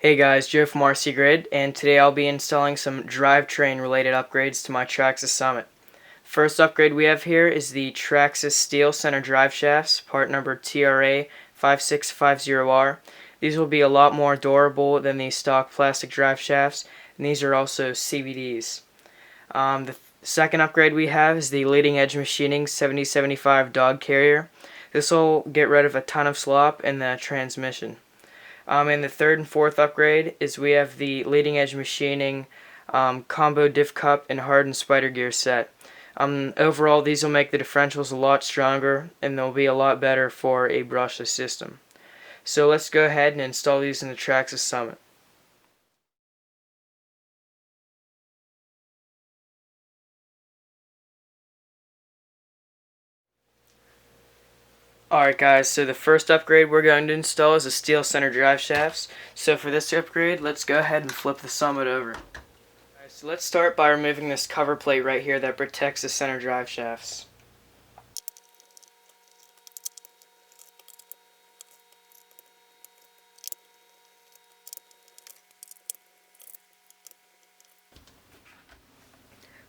Hey guys, Joe from RC Grid, and today I'll be installing some drivetrain related upgrades to my Traxxas Summit. First upgrade we have here is the Traxxas Steel Center Driveshafts, part number TRA5650R. These will be a lot more durable than the stock plastic driveshafts, and these are also CVDs. The second upgrade we have is the Leading Edge Machining 7075 Dog Carrier. This will get rid of a ton of slop in the transmission. And the third and fourth upgrade is we have the Leading Edge Machining combo Diff Cup and hardened spider gear set. Overall, these will make the differentials a lot stronger and they'll be a lot better for a brushless system. So let's go ahead and install these in the Traxxas Summit. Alright guys, so the first upgrade we're going to install is the Steel Center drive shafts. So for this upgrade, let's go ahead and flip the Summit over. Alright, so let's start by removing this cover plate right here that protects the center drive shafts.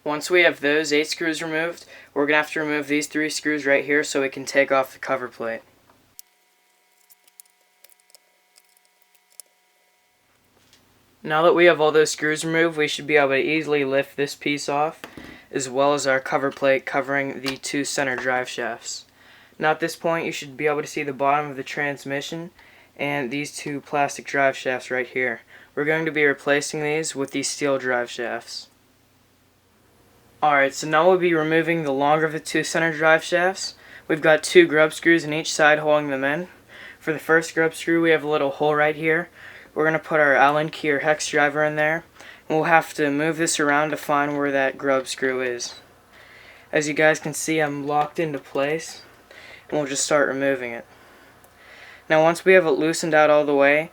Once we have those 8 screws removed, we're going to have to remove these 3 screws right here so we can take off the cover plate. Now that we have all those screws removed, we should be able to easily lift this piece off, as well as our cover plate covering the 2 center drive shafts. Now at this point you should be able to see the bottom of the transmission and these 2 plastic drive shafts right here. We're going to be replacing these with these steel drive shafts. Alright, so now we'll be removing the longer of the 2 center drive shafts. We've got 2 grub screws on each side holding them in. For the first grub screw we have a little hole right here. We're going to put our Allen key or hex driver in there. And we'll have to move this around to find where that grub screw is. As you guys can see, I'm locked into place. And we'll just start removing it. Now once we have it loosened out all the way,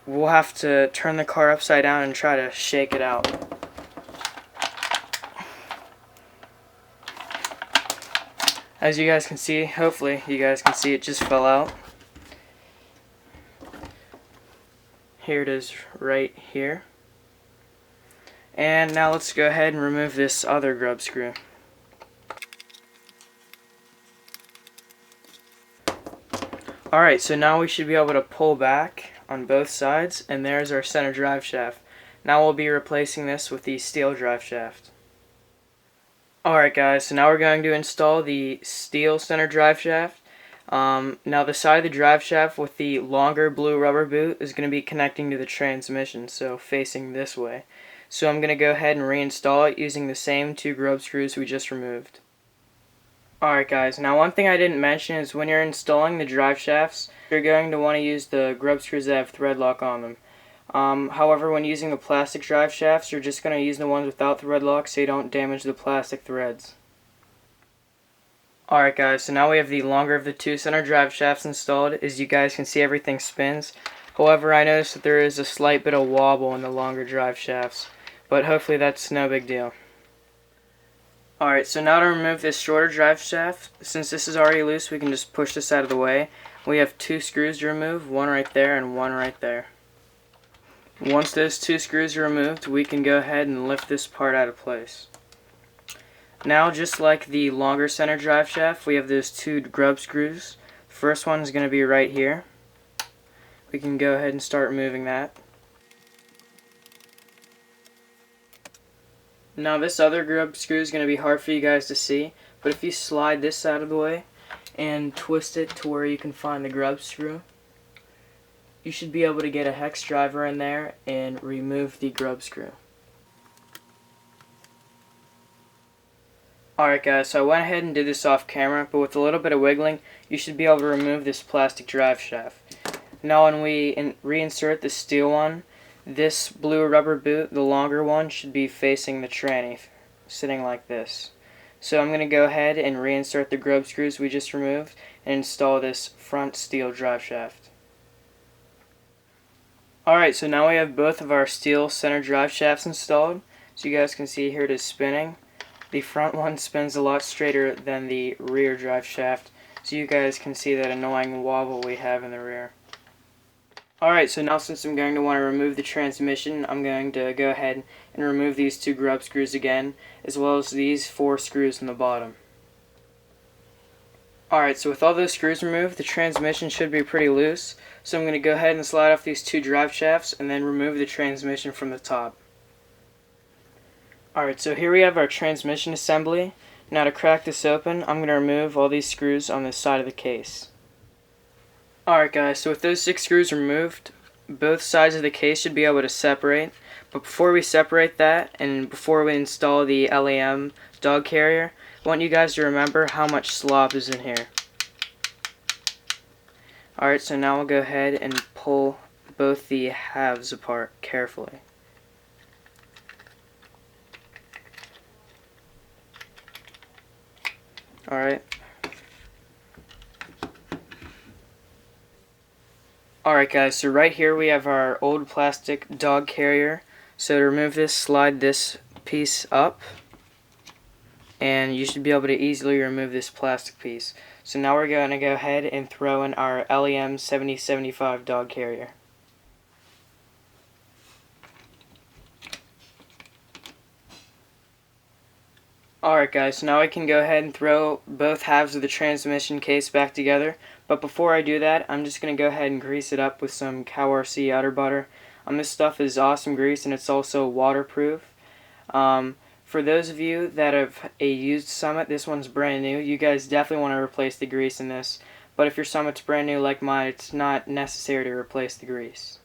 we'll have to turn the car upside down and try to shake it out. As you guys can see, hopefully you guys can see, it just fell out. Here it is right here. And now let's go ahead and remove this other grub screw. Alright, so now we should be able to pull back on both sides, and there's our center drive shaft. Now we'll be replacing this with the steel drive shaft. Alright guys, so now we're going to install the steel center drive shaft. Now the side of the drive shaft with the longer blue rubber boot is going to be connecting to the transmission, so facing this way. So I'm going to go ahead and reinstall it using the same 2 grub screws we just removed. Alright guys, now one thing I didn't mention is when you're installing the drive shafts, you're going to want to use the grub screws that have thread lock on them. However, when using the plastic drive shafts, you're just going to use the ones without thread lock so you don't damage the plastic threads. Alright guys, so now we have the longer of the 2 center drive shafts installed. As you guys can see, everything spins. However, I noticed that there is a slight bit of wobble in the longer drive shafts, but hopefully that's no big deal. Alright, so now to remove this shorter drive shaft, since this is already loose, we can just push this out of the way. We have 2 screws to remove, one right there and one right there. Once those 2 screws are removed, we can go ahead and lift this part out of place. Now, just like the longer center drive shaft, we have those 2 grub screws. The first one is going to be right here. We can go ahead and start removing that. Now this other grub screw is going to be hard for you guys to see, but if you slide this out of the way and twist it to where you can find the grub screw, you should be able to get a hex driver in there and remove the grub screw. Alright guys, so I went ahead and did this off camera, but with a little bit of wiggling, you should be able to remove this plastic drive shaft. Now when we reinsert the steel one, this blue rubber boot, the longer one, should be facing the tranny, sitting like this. So I'm going to go ahead and reinsert the grub screws we just removed and install this front steel drive shaft. Alright, so now we have both of our steel center drive shafts installed. So you guys can see here it is spinning. The front one spins a lot straighter than the rear drive shaft, so you guys can see that annoying wobble we have in the rear. Alright, so now since I'm going to want to remove the transmission, I'm going to go ahead and remove these 2 grub screws again, as well as these 4 screws in the bottom. Alright, so with all those screws removed, the transmission should be pretty loose, so I'm going to go ahead and slide off these 2 drive shafts and then remove the transmission from the top. Alright, so here we have our transmission assembly. Now to crack this open, I'm going to remove all these screws on this side of the case. Alright guys, so with those 6 screws removed, both sides of the case should be able to separate. But before we separate that, and before we install the LEM dog carrier, I want you guys to remember how much slop is in here. Alright, so now we'll go ahead and pull both the halves apart carefully. Alright. Alright guys, so right here we have our old plastic dog carrier. So to remove this, slide this piece up, and you should be able to easily remove this plastic piece. So now we're going to go ahead and throw in our LEM 7075 dog carrier. Alright guys, so now I can go ahead and throw both halves of the transmission case back together. But before I do that, I'm just going to go ahead and grease it up with some Cow RC outer butter. This stuff is awesome grease, and it's also waterproof. For those of you that have a used Summit, this one's brand new. You guys definitely want to replace the grease in this. But if your Summit's brand new like mine, it's not necessary to replace the grease.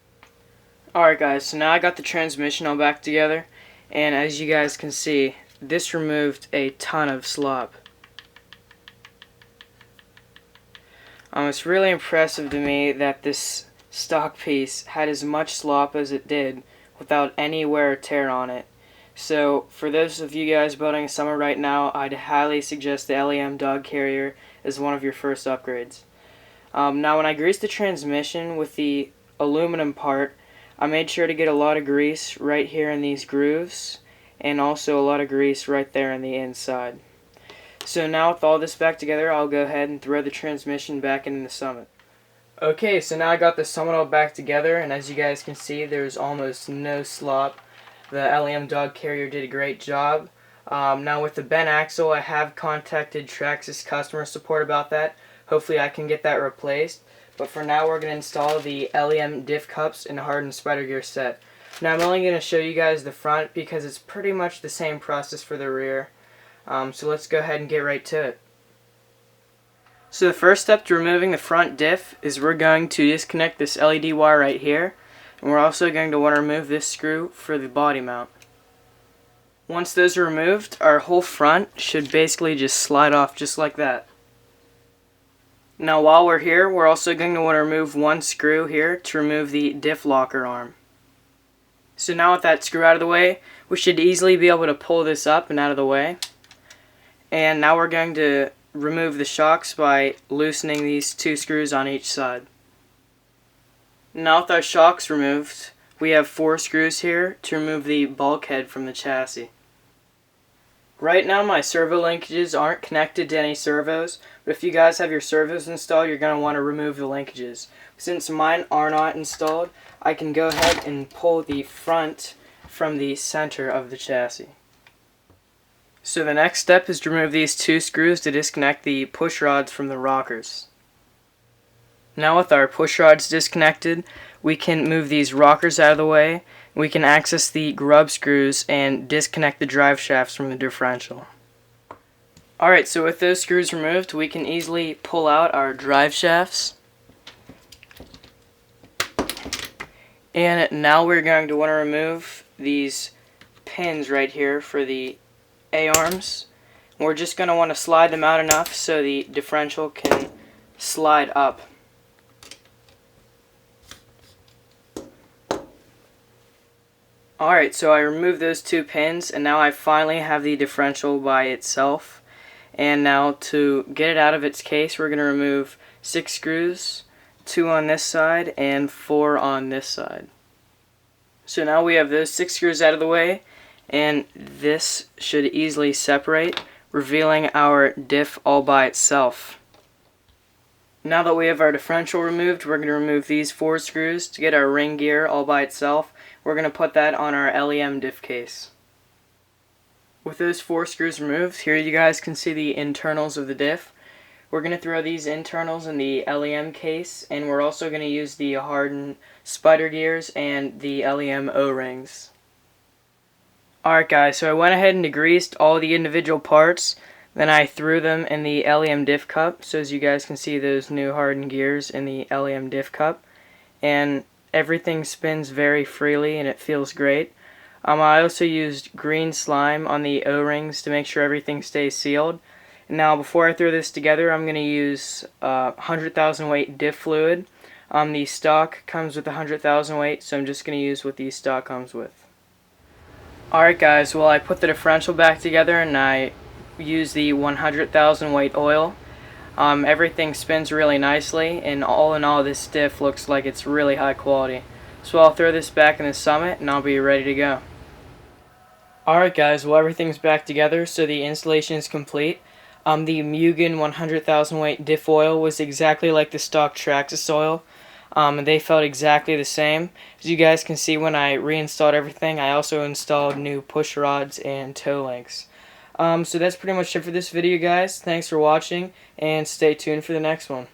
Alright guys, so now I got the transmission all back together. And as you guys can see, this removed a ton of slop. It's really impressive to me that this stock piece had as much slop as it did without any wear or tear on it. So for those of you guys building a Summit right now, I'd highly suggest the LEM dog carrier as one of your first upgrades. Now when I greased the transmission with the aluminum part, I made sure to get a lot of grease right here in these grooves, and also a lot of grease right there on the inside. So now with all this back together, I'll go ahead and throw the transmission back into the Summit. Okay, so now I got the Summit all back together, and as you guys can see, there's almost no slop. The LEM dog carrier did a great job. Now with the bent axle, I have contacted Traxxas customer support about that. Hopefully I can get that replaced. But for now, we're going to install the LEM Diff Cups and hardened spider gear set. Now I'm only going to show you guys the front because it's pretty much the same process for the rear. So let's go ahead and get right to it. So the first step to removing the front diff is we're going to disconnect this LED wire right here. And we're also going to want to remove this screw for the body mount. Once those are removed, our whole front should basically just slide off just like that. Now while we're here, we're also going to want to remove one screw here to remove the diff locker arm. So now with that screw out of the way, we should easily be able to pull this up and out of the way. And now we're going to remove the shocks by loosening these 2 screws on each side. Now with our shocks removed, we have 4 screws here to remove the bulkhead from the chassis. Right now my servo linkages aren't connected to any servos, but if you guys have your servos installed, you're going to want to remove the linkages. Since mine are not installed, I can go ahead and pull the front from the center of the chassis. So the next step is to remove these 2 screws to disconnect the push rods from the rockers. Now with our push rods disconnected, we can move these rockers out of the way. We can access the grub screws and disconnect the drive shafts from the differential. Alright, so with those screws removed, we can easily pull out our drive shafts. And now we're going to want to remove these pins right here for the A-arms. We're just going to want to slide them out enough so the differential can slide up. Alright, so I removed those 2 pins, and now I finally have the differential by itself. And now to get it out of its case, we're going to remove 6 screws, 2 on this side and 4 on this side. So now we have those 6 screws out of the way, and this should easily separate, revealing our diff all by itself. Now that we have our differential removed, we're going to remove these 4 screws to get our ring gear all by itself. We're going to put that on our LEM diff case. With those 4 screws removed, here you guys can see the internals of the diff. We're going to throw these internals in the LEM case, and we're also going to use the hardened spider gears and the LEM O-rings. Alright guys, so I went ahead and degreased all the individual parts, then I threw them in the LEM Diff Cup, so as you guys can see those new hardened gears in the LEM Diff Cup, and everything spins very freely and it feels great. I also used green slime on the O-rings to make sure everything stays sealed. Now before I throw this together, I'm going to use 100,000 weight diff fluid. The stock comes with 100,000 weight, so I'm just going to use what the stock comes with. Alright guys, well I put the differential back together and I use the 100,000 weight oil. Everything spins really nicely, and all in all this diff looks like it's really high quality. So I'll throw this back in the Summit and I'll be ready to go. Alright guys, well everything's back together, so the installation is complete. The Mugen 100,000 weight diff oil was exactly like the stock Traxxas oil. And they felt exactly the same. As you guys can see, when I reinstalled everything, I also installed new push rods and toe links. So that's pretty much it for this video, guys. Thanks for watching, and stay tuned for the next one.